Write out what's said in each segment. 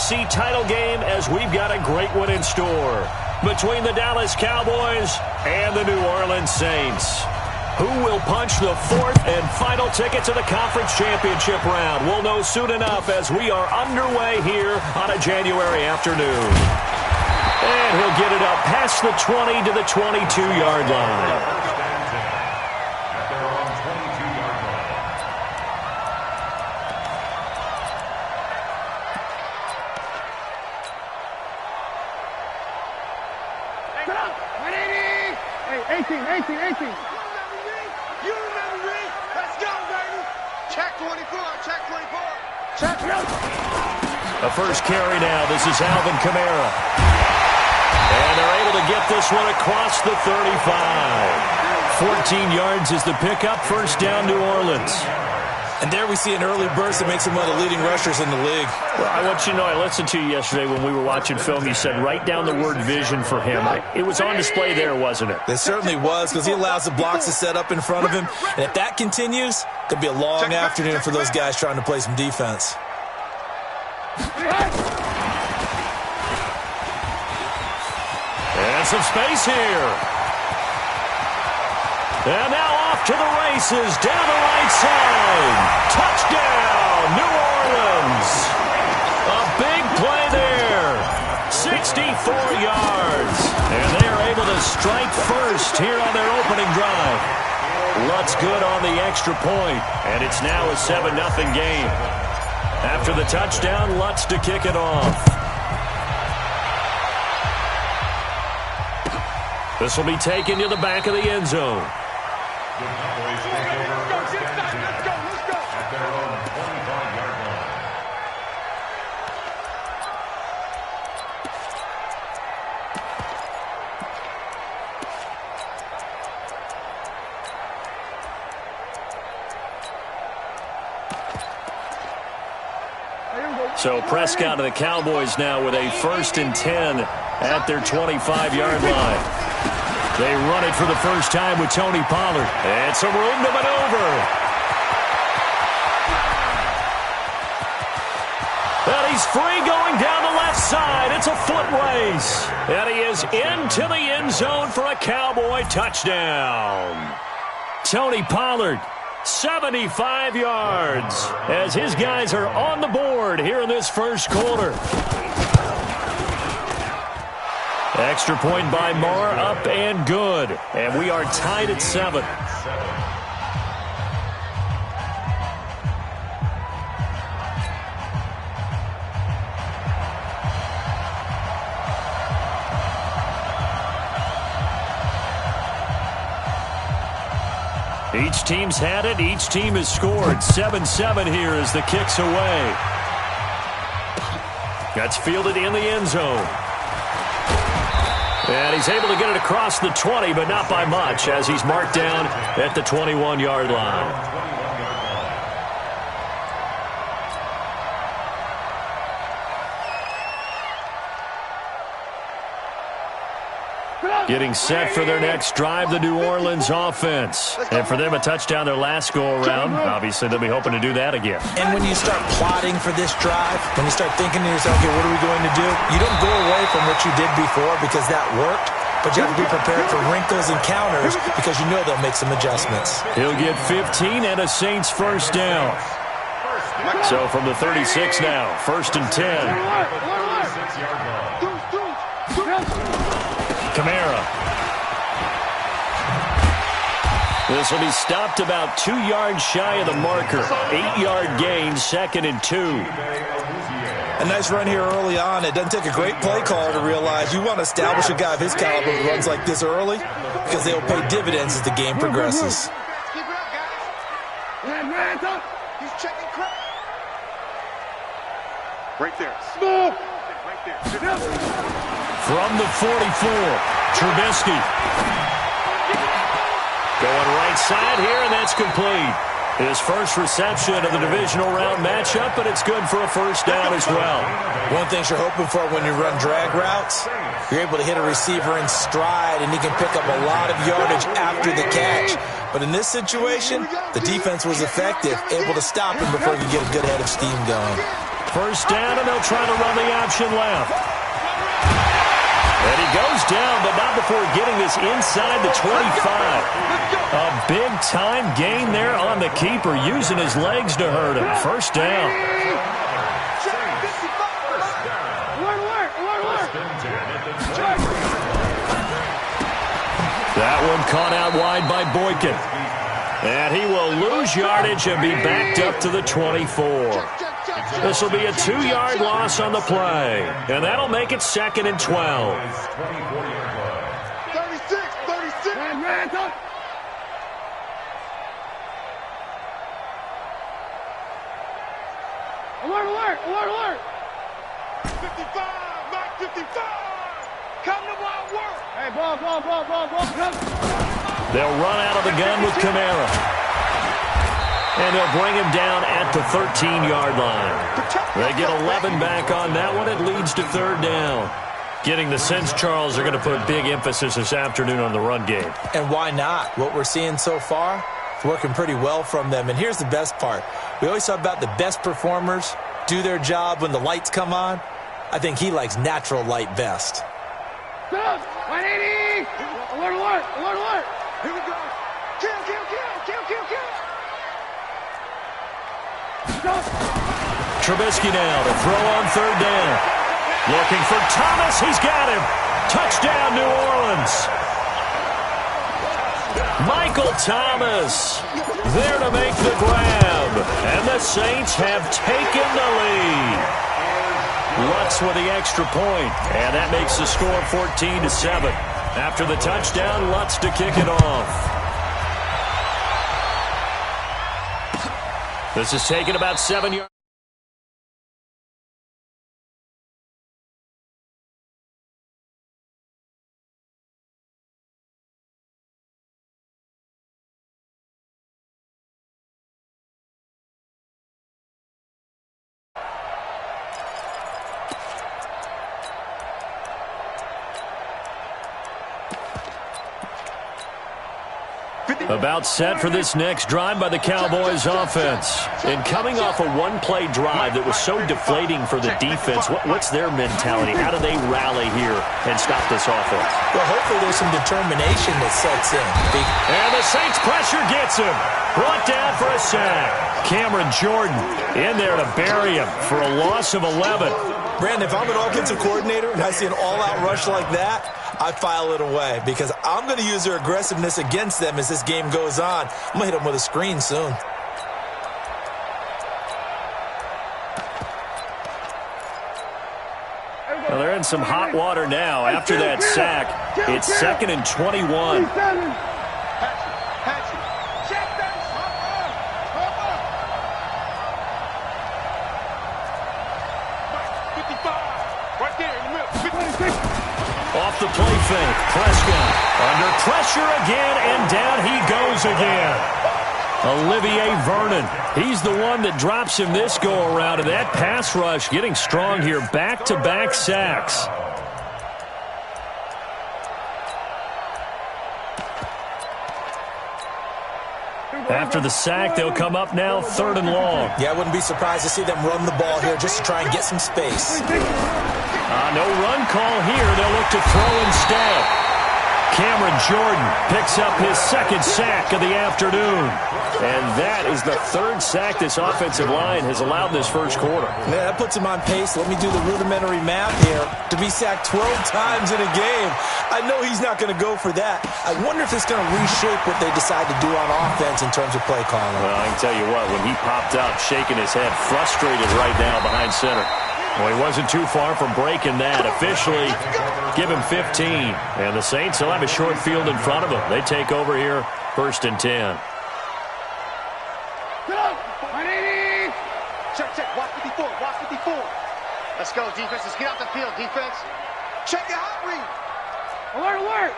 AFC title game as we've got a great one in store between the Dallas Cowboys and the New Orleans Saints. Who will punch the fourth and final ticket to the conference championship round? We'll know soon enough as we are underway here on a January afternoon. And he'll get it up past the 20 to the 22-yard line. A first carry now. This is Alvin Kamara. And they're able to get this one across the 35. 14 yards is the pickup. First down, New Orleans. And there we see an early burst that makes him one of the leading rushers in the league. Well, I want you to know, I listened to you yesterday when we were watching film. You said write down the word vision for him. It was on display there, wasn't it? It certainly was, because he allows the blocks to set up in front of him. And if that continues, it could be a long afternoon for those guys trying to play some defense. And some space here. And now off to the races down the right side. Touchdown, New Orleans. A big play there. 64 yards. And they are able to strike first here on their opening drive. Lutz good on the extra point. And it's now a 7-0 game. After the touchdown, Lutz to kick it off. This will be taken to the back of the end zone. So Prescott of the Cowboys now with a 1st and 10 at their 25-yard line. They run it for the first time with Tony Pollard. And some room to maneuver. And he's free going down the left side. It's a foot race. And he is into the end zone for a Cowboy touchdown. Tony Pollard, 75 yards, as his guys are on the board here in this first quarter. Extra point by Marr, up and good. And we are tied at 7. Each team's had it. Each team has scored. 7-7 here as the kick's away. That's fielded in the end zone. And he's able to get it across the 20, but not by much, as he's marked down at the 21-yard line. Getting set for their next drive, the New Orleans offense. And for them, a touchdown their last go-around. Obviously, they'll be hoping to do that again. And when you start plotting for this drive, when you start thinking to yourself, okay, what are we going to do? You don't go away from what you did before because that worked, but you have to be prepared for wrinkles and counters because you know they'll make some adjustments. He'll get 15 and a Saints first down. So from the 36 now, 1st and 10. Kamara. This will be stopped about 2 yards shy of the marker. 8-yard gain, 2nd and 2. A nice run here early on. It doesn't take a great play call to realize you want to establish a guy of his caliber who runs like this early because they will pay dividends as the game progresses. Keep it up, guys. He's checking crap. Right there. Right there. From the 44, Trubisky. Going right side here, and that's complete. His first reception of the divisional round matchup, but it's good for a first down as well. One thing you're hoping for when you run drag routes, you're able to hit a receiver in stride, and he can pick up a lot of yardage after the catch. But in this situation, the defense was effective, able to stop him before he could get a good head of steam going. First down, and they'll try to run the option left. And he goes down, but not before getting this inside the 25. A big-time gain there on the keeper, using his legs to hurt him. First down. That one caught out wide by Boykin. And he will lose yardage and be backed up to the 24. This will be a 2-yard loss on the play. And that'll make it 2nd and 12. 36. Alert. 55, Mike 55. Come to my work. Hey, ball, come. They'll run out of the gun with Kamara. And they'll bring him down at the 13-yard line. They get 11 back on that one. It leads to 3rd down. Getting the sense, Charles, are going to put big emphasis this afternoon on the run game. And why not? What we're seeing so far, it's working pretty well from them. And here's the best part. We always talk about the best performers do their job when the lights come on. I think he likes natural light best. 180! Alert! Here we go. Kill. Trubisky now to throw on 3rd down. Looking for Thomas. He's got him. Touchdown, New Orleans. Michael Thomas there to make the grab. And the Saints have taken the lead. Lutz with the extra point. And that makes the score 14-7. After the touchdown, Lutz to kick it off. This is taken about 7 yards. About set for this next drive by the Cowboys offense. And coming off a one-play drive that was so deflating for the defense, what's their mentality? How do they rally here and stop this offense? Well, hopefully there's some determination that sets in. And the Saints pressure gets him. Brought down for a sack. Cameron Jordan in there to bury him for a loss of 11. Brandon, if I'm an offensive coordinator and I see an all-out rush like that, I file it away because I'm going to use their aggressiveness against them as this game goes on. I'm going to hit them with a screen soon. Well, they're in some hot water now after that sack. It's 2nd and 21. Off the play fake, Prescott under pressure again, and down he goes again. Olivier Vernon, he's the one that drops him this go-around, and that pass rush getting strong here, back-to-back sacks. After the sack, they'll come up now 3rd and long. Yeah, I wouldn't be surprised to see them run the ball here just to try and get some space. No run call here. They'll look to throw instead. Cameron Jordan picks up his 2nd sack of the afternoon. And that is the 3rd sack this offensive line has allowed this first quarter. Yeah, that puts him on pace. Let me do the rudimentary math here. To be sacked 12 times in a game, I know he's not going to go for that. I wonder if it's going to reshape what they decide to do on offense in terms of play calling. Well, I can tell you what, when he popped up, shaking his head, frustrated right now behind center. Well, he wasn't too far from breaking that. Officially, give him 15. And the Saints will have a short field in front of them. They take over here, 1st and 10. Check. Watch 54. Let's go, defense. Let's get out the field, defense. Check your hot read. Alert.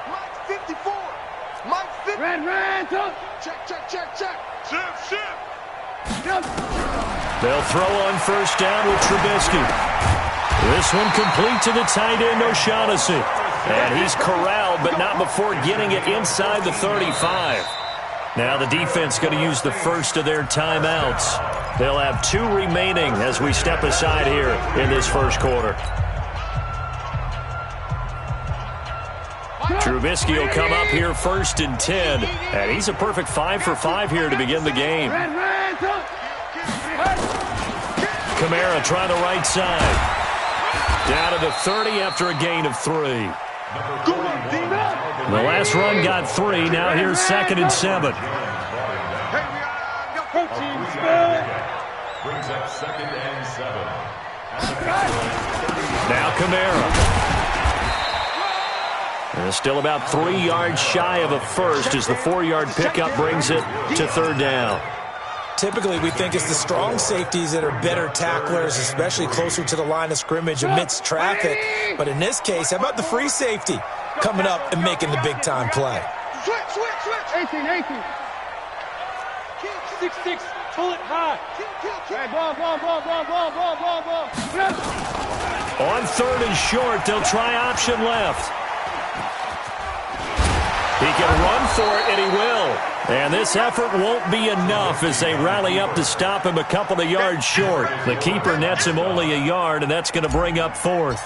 Mike 54. Mike 50. Red, up. Check. Shift. They'll throw on 1st down with Trubisky. This one complete to the tight end, O'Shaughnessy. And he's corralled, but not before getting it inside the 35. Now the defense going to use the first of their timeouts. They'll have 2 remaining as we step aside here in this first quarter. Trubisky will come up here 1st and 10. And he's a perfect 5 for 5 here to begin the game. Kamara trying the right side. Down to the 30 after a gain of 3. The last run got 3. Now here's 2nd and 7. Brings up 2nd and 7. Now Kamara. And still about 3 yards shy of a first as the 4-yard pickup brings it to 3rd down. Typically, we think it's the strong safeties that are better tacklers, especially closer to the line of scrimmage amidst traffic. But in this case, how about the free safety coming up and making the big-time play? Switch. 18. 6-6. Pull it high. Hey, ball. On 3rd and short, they'll try option left. He can run for it, and he will. And this effort won't be enough as they rally up to stop him a couple of yards short. The keeper nets him only a yard, and that's going to bring up 4th.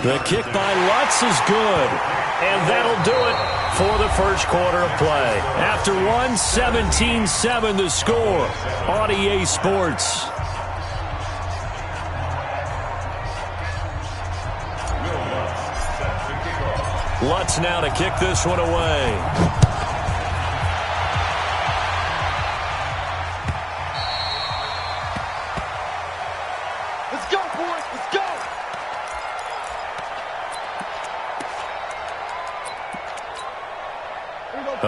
The kick by Lutz is good. And that'll do it for the first quarter of play. After 1, 17-7 the score on EA Sports. Lutz now to kick this one away. Let's go, boys. Let's go.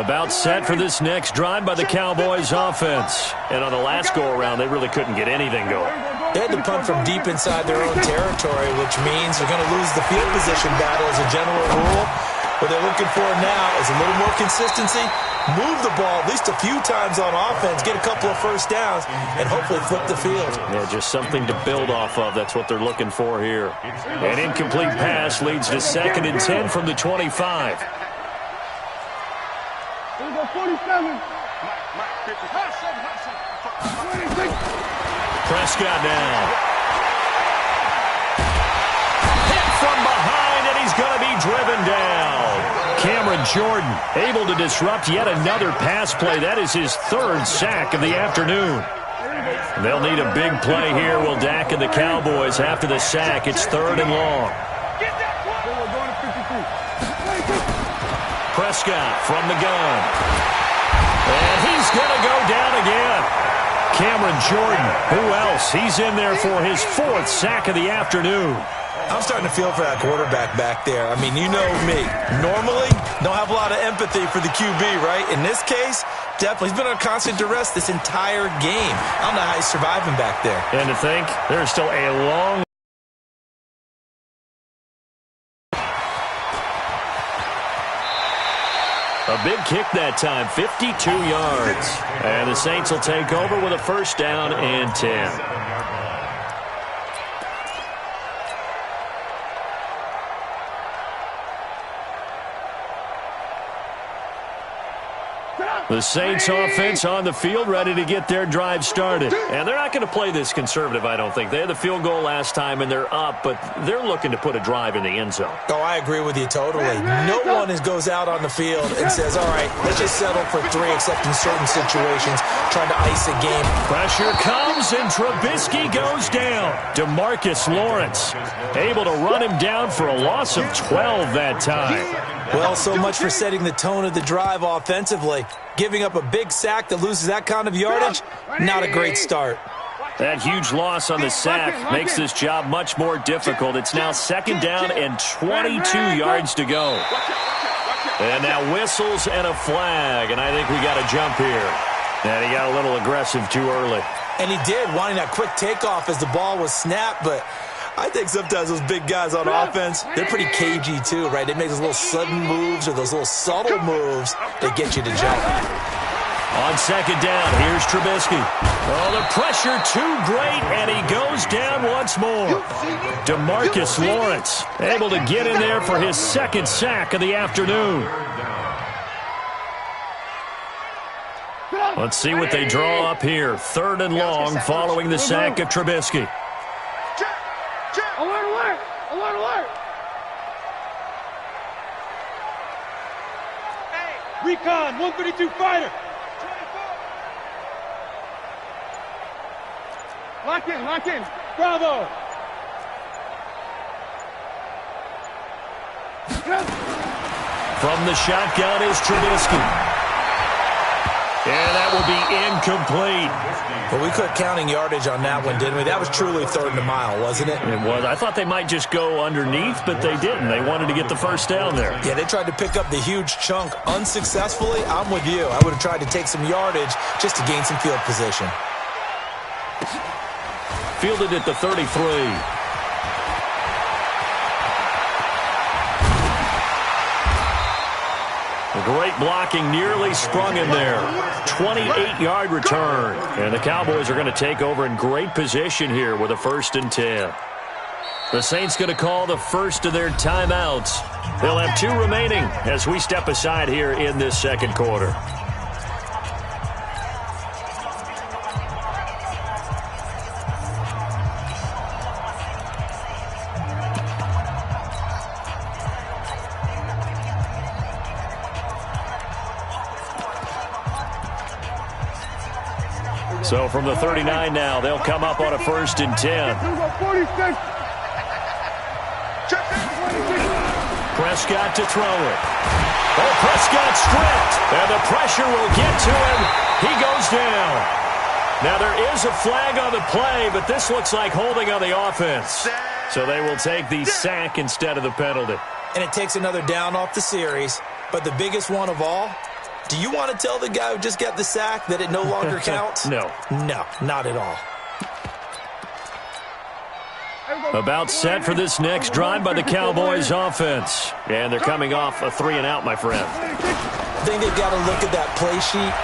About set for this next drive by the Cowboys offense. And on the last go-around, they really couldn't get anything going. They had to punt from deep inside their own territory, which means they're going to lose the field position battle as a general rule. What they're looking for now is a little more consistency, move the ball at least a few times on offense, get a couple of first downs, and hopefully flip the field. Yeah, just something to build off of. That's what they're looking for here. An incomplete pass leads to 2nd and 10 from the 25. Here we go, 47. Prescott now. Hit from behind, and he's going to be driven down. Cameron Jordan able to disrupt yet another pass play. That is his 3rd sack of the afternoon. They'll need a big play here, will Dak and the Cowboys after the sack. It's 3rd and long. Prescott from the gun. And he's going to go down again. Cameron Jordan, who else? He's in there for his 4th sack of the afternoon. I'm starting to feel for that quarterback back there. I mean, you know me. Normally, don't have a lot of empathy for the QB, right? In this case, definitely. He's been under constant duress this entire game. I don't know how he's surviving back there. And to think, there's still a long A big kick that time, 52 yards. And the Saints will take over with a 1st down and 10. The Saints offense on the field, ready to get their drive started. And they're not going to play this conservative, I don't think. They had the field goal last time, and they're up, but they're looking to put a drive in the end zone. Oh, I agree with you totally. No one goes out on the field and says, all right, let's just settle for 3, except in certain situations, trying to ice a game. Pressure comes, and Trubisky goes down. DeMarcus Lawrence able to run him down for a loss of 12 that time. Well, so much for setting the tone of the drive offensively. Giving up a big sack that loses that kind of yardage, not a great start. That huge loss on the sack makes this job much more difficult. It's now 2nd down and 22 yards to go. And now whistles and a flag, and I think we got a jump here. And he got a little aggressive too early. And he did, wanting that quick takeoff as the ball was snapped, but I think sometimes those big guys on offense, they're pretty cagey too, right? They make those little sudden moves or those little subtle moves that get you to jump. On second down, here's Trubisky. Oh, the pressure too great, and he goes down once more. DeMarcus Lawrence able to get in there for his second sack of the afternoon. Let's see what they draw up here. 3rd and long following the sack of Trubisky. Alert, alert! Alert, alert! Recon, 132 fighter! Lock in, lock in. Bravo! From the shotgun is Trubisky. And that will be incomplete. Well, we quit counting yardage on that one, didn't we? That was truly 3rd and a mile, wasn't it? It was. I thought they might just go underneath, but they didn't. They wanted to get the first down there. Yeah, they tried to pick up the huge chunk unsuccessfully. I'm with you. I would have tried to take some yardage just to gain some field position. Fielded at the 33. Great blocking, nearly sprung him there. 28-yard return. And the Cowboys are going to take over in great position here with a 1st and 10. The Saints going to call the first of their timeouts. They'll have 2 remaining as we step aside here in this second quarter. So from the 39 now, they'll come up on a 1st and 10. Prescott to throw it. Oh, Prescott stripped, and the pressure will get to him. He goes down. Now there is a flag on the play, but this looks like holding on the offense. So they will take the sack instead of the penalty. And it takes another down off the series. But the biggest one of all, do you want to tell the guy who just got the sack that it no longer counts? No. No, not at all. About set for this next drive by the Cowboys offense. And they're coming off a 3-and-out, my friend. I think they've got to look at that play sheet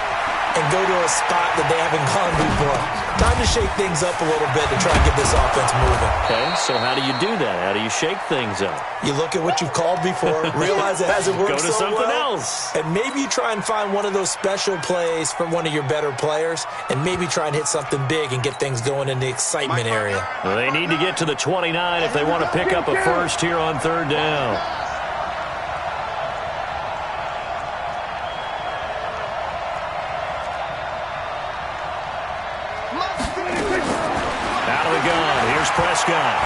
and go to a spot that they haven't gone before. Time to shake things up a little bit to try and get this offense moving. Okay, so how do you do that? How do you shake things up? You look at what you've called before, realize it hasn't worked so well. Go to something else. And maybe you try and find one of those special plays from one of your better players, and maybe try and hit something big and get things going in the excitement area. Well, they need to get to the 29 if they want to pick up a first here on 3rd down. Prescott.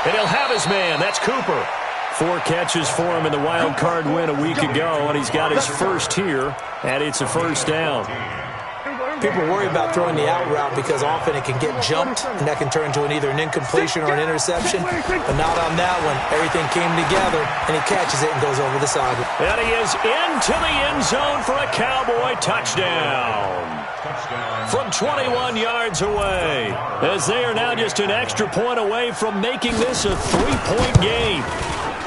And he'll have his man. That's Cooper. 4 catches for him in the wild card win a week ago, and he's got his first here, and it's a 1st down. People worry about throwing the out route because often it can get jumped, and that can turn into either an incompletion or an interception. But not on that one. Everything came together, and he catches it and goes over the side. And he is into the end zone for a Cowboy touchdown. From 21 yards away, as they are now just an extra point away from making this a 3-point game.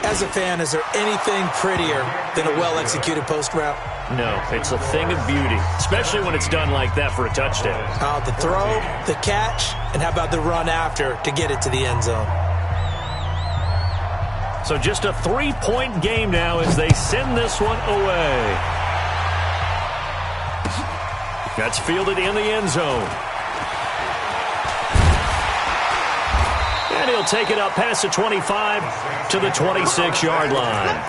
As a fan, is there anything prettier than a well-executed post route? No, it's a thing of beauty, especially when it's done like that for a touchdown. The throw, the catch, and how about the run after to get it to the end zone? So just a 3-point game now as they send this one away. That's fielded in the end zone. And he'll take it up past the 25 to the 26-yard line.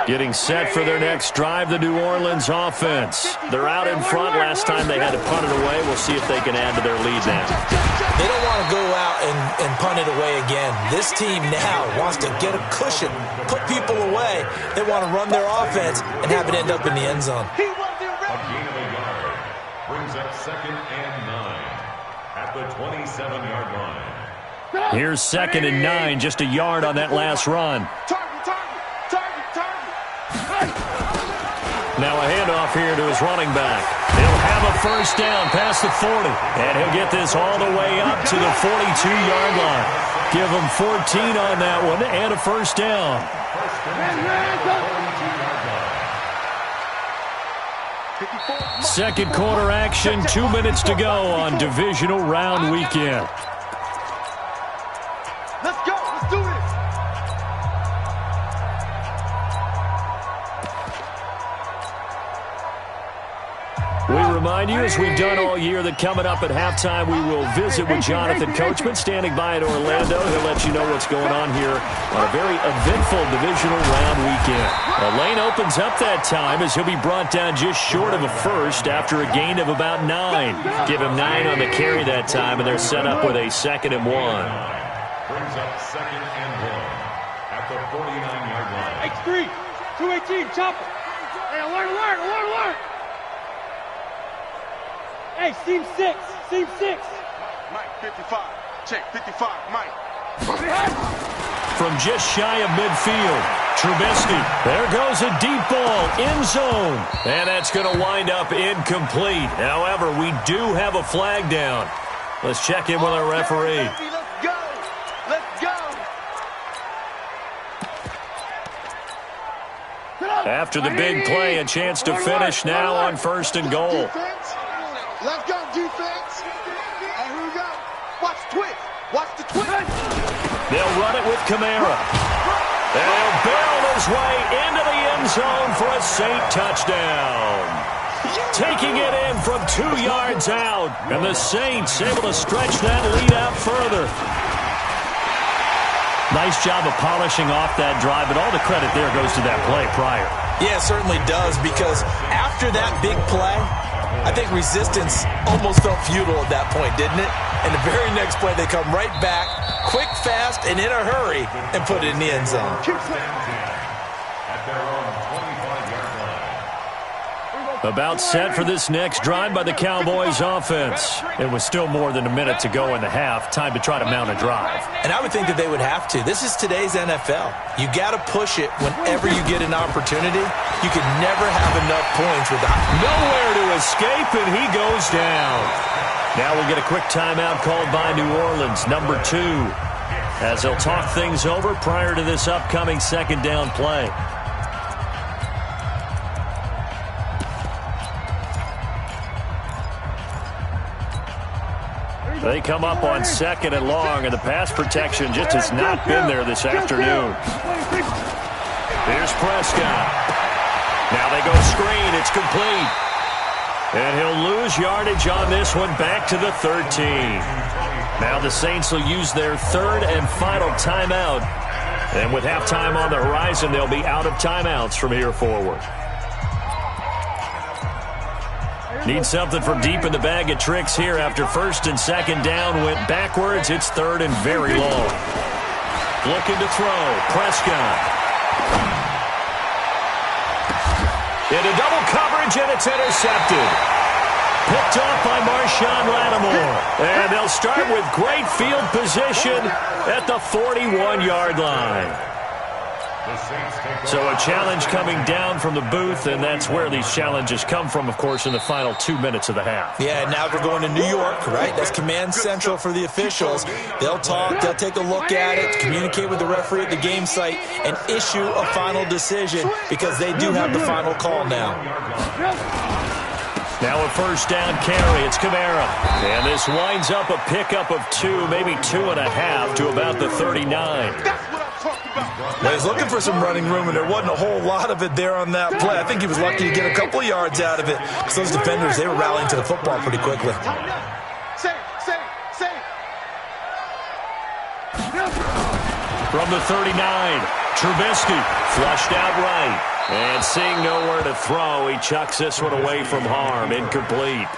Getting set for their next drive, the New Orleans offense. They're out in front. Last time they had to punt it away. We'll see if they can add to their lead now. They don't want to go out and punt it away again. This team now wants to get a cushion, put people away. They want to run their offense and have it end up in the end zone. A gain of a yard brings up 2nd and 9 at the 27-yard line. Here's 2nd and 9, just a yard on that last run. Now a handoff here to his running back. He'll have a first down past the 40. And he'll get this all the way up to the 42-yard line. Give him 14 on that one and a first down. Second quarter action, 2 minutes to go on divisional round weekend. Let's go. Let's do this. We remind you, as we've done all year, that coming up at halftime, we will visit with Jonathan Coachman, standing by at Orlando. He'll let you know what's going on here on a very eventful divisional round weekend. The lane opens up that time as he'll be brought down just short of a first after a gain of about 9. Give him 9 on the carry that time, and they're set up with a 2nd and 1. Brings up 2nd and 1 at the 49-yard line. X3, 218, chopper. Hey, alert. Hey, seam 6. Mike, 55. Check, 55, Mike. From just shy of midfield, Trubisky. There goes a deep ball, end zone. And that's going to wind up incomplete. However, we do have a flag down. Let's check in with our referee. Let's go. After the big play, a chance to finish now on 1st and goal. Let's go, defense. Hey, here we go. Watch the twist. They'll run it with Kamara. And he'll barrel his way into the end zone for a Saint touchdown. Taking it in from 2 yards out. And the Saints able to stretch that lead out further. Nice job of polishing off that drive, but all the credit there goes to that play prior. Yeah, it certainly does, because after that big play, I think resistance almost felt futile at that point, didn't it? And the very next play, they come right back, quick, fast, and in a hurry, and put it in the end zone. At their own 25-yard line. About set for this next drive by the Cowboys offense. It was still more than a minute to go in the half. Time to try to mount a drive. And I would think that they would have to. This is today's NFL. You got to push it whenever you get an opportunity. You can never have enough points without nowhere to escape, and he goes down. Now we'll get a quick timeout called by New Orleans, number 2, as they'll talk things over prior to this upcoming 2nd down play. They come up on 2nd and long, and the pass protection just has not been there this afternoon. Here's Prescott. Now they go screen. It's complete. And he'll lose yardage on this one, back to the 13. Now the Saints will use their 3rd and final timeout. And with halftime on the horizon, they'll be out of timeouts from here forward. Need something from deep in the bag of tricks here after 1st and 2nd down went backwards. It's 3rd and very long. Looking to throw. Prescott. Into double coverage, and it's intercepted. Picked off by Marshawn Lattimore. And they'll start with great field position at the 41-yard line. So a challenge coming down from the booth, and that's where these challenges come from, of course, in the final 2 minutes of the half. Yeah, now we're going to New York, right? That's command central for the officials. They'll talk, they'll take a look at it, communicate with the referee at the game site, and issue a final decision, because they do have the final call now. Now a 1st down carry. It's Kamara. And this winds up a pickup of 2, maybe 2.5 to about the 39. Well, he's looking for some running room, and there wasn't a whole lot of it there on that play. I think he was lucky to get a couple of yards out of it, because those defenders, they were rallying to the football pretty quickly. From the 39, Trubisky flushed out right. And seeing nowhere to throw, he chucks this one away from harm. Incomplete.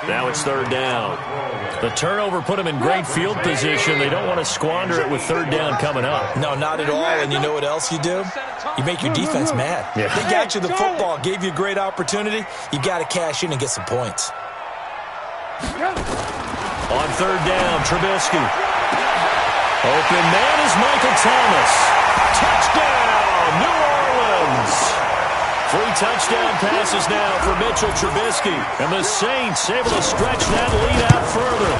Now it's 3rd down. The turnover put him in great field position. They don't want to squander it with 3rd down coming up. No, not at all. And you know what else you do? You make your defense mad. Yeah. They got you the football, gave you a great opportunity. You got to cash in and get some points. On 3rd down, Trubisky. Open man is Michael Thomas. Touchdown, New Orleans. 3 touchdown passes now for Mitchell Trubisky. And the Saints able to stretch that lead out further.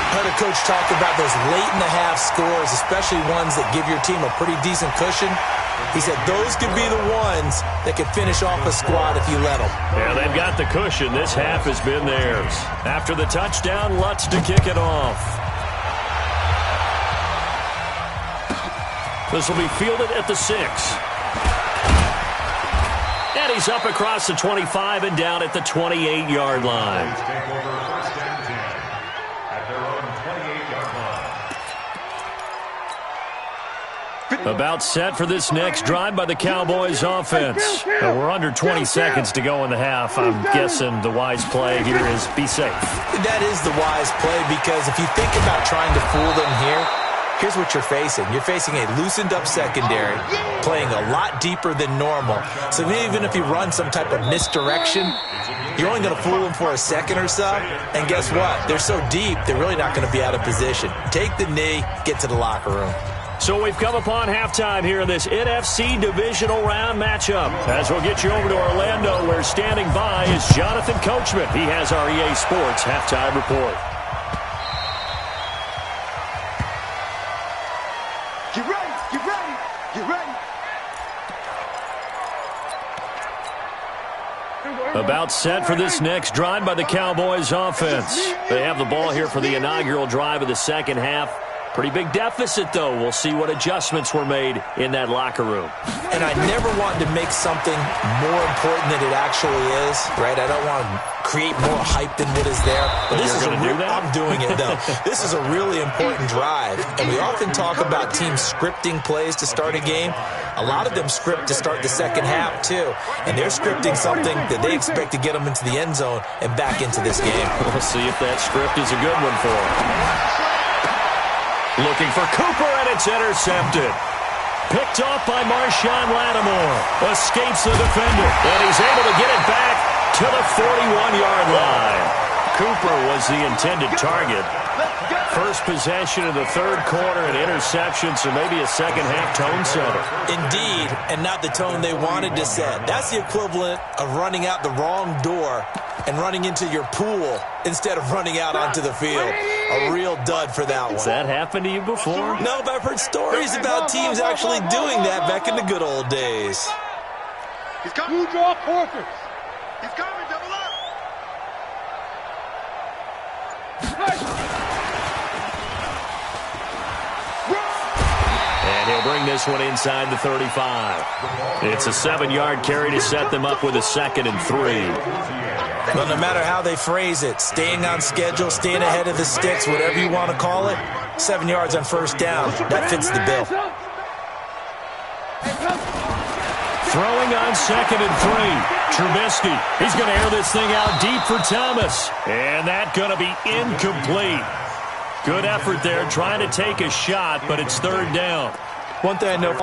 I heard a coach talk about those late-in-the-half scores, especially ones that give your team a pretty decent cushion. He said those could be the ones that could finish off a squad if you let them. Yeah, they've got the cushion. This half has been theirs. After the touchdown, Lutz to kick it off. This will be fielded at the 6. And he's up across the 25 and down at the 28-yard line. About set for this next drive by the Cowboys offense. We're under 20 seconds to go in the half. I'm guessing the wise play here is be safe. That is the wise play, because if you think about trying to fool them here, here's what you're facing. You're facing a loosened-up secondary, playing a lot deeper than normal. So even if you run some type of misdirection, you're only going to fool them for a second or so. And guess what? They're so deep, they're really not going to be out of position. Take the knee, get to the locker room. So we've come upon halftime here in this NFC divisional round matchup. As we'll get you over to Orlando, where standing by is Jonathan Coachman. He has our EA Sports halftime report. Get ready, get ready, get ready. About set for this next drive by the Cowboys offense. They have the ball here for the inaugural drive of the second half. Pretty big deficit, though. We'll see what adjustments were made in that locker room. And I never want to make something more important than it actually is, right? I don't want to create more hype than what is there. But this is I'm doing it, though. This is a really important drive. And we often talk about teams scripting plays to start a game. A lot of them script to start the second half, too. And they're scripting something that they expect to get them into the end zone and back into this game. We'll see if that script is a good one for them. Looking for Cooper, and it's intercepted. Picked off by Marshawn Lattimore. Escapes the defender, and he's able to get it back to the 41-yard line. Cooper was the intended target. First possession of the third quarter, an interception, so maybe a second-half tone setter. Indeed, and not the tone they wanted to set. That's the equivalent of running out the wrong door and running into your pool instead of running out onto the field. A real dud for that one. Has that happened to you before? No, but I've heard stories about teams actually doing that back in the good old days. He's coming. Who draw quarters? He's coming, double up. And he'll bring this one inside the 35. It's a 7-yard carry to set them up with a 2nd and 3. Well, no matter how they phrase it, staying on schedule, staying ahead of the sticks, whatever you want to call it, 7 yards on first down, that fits the bill. Throwing on 2nd and 3. Trubisky, he's going to air this thing out deep for Thomas. And that's going to be incomplete. Good effort there, trying to take a shot, but it's 3rd down. One thing I know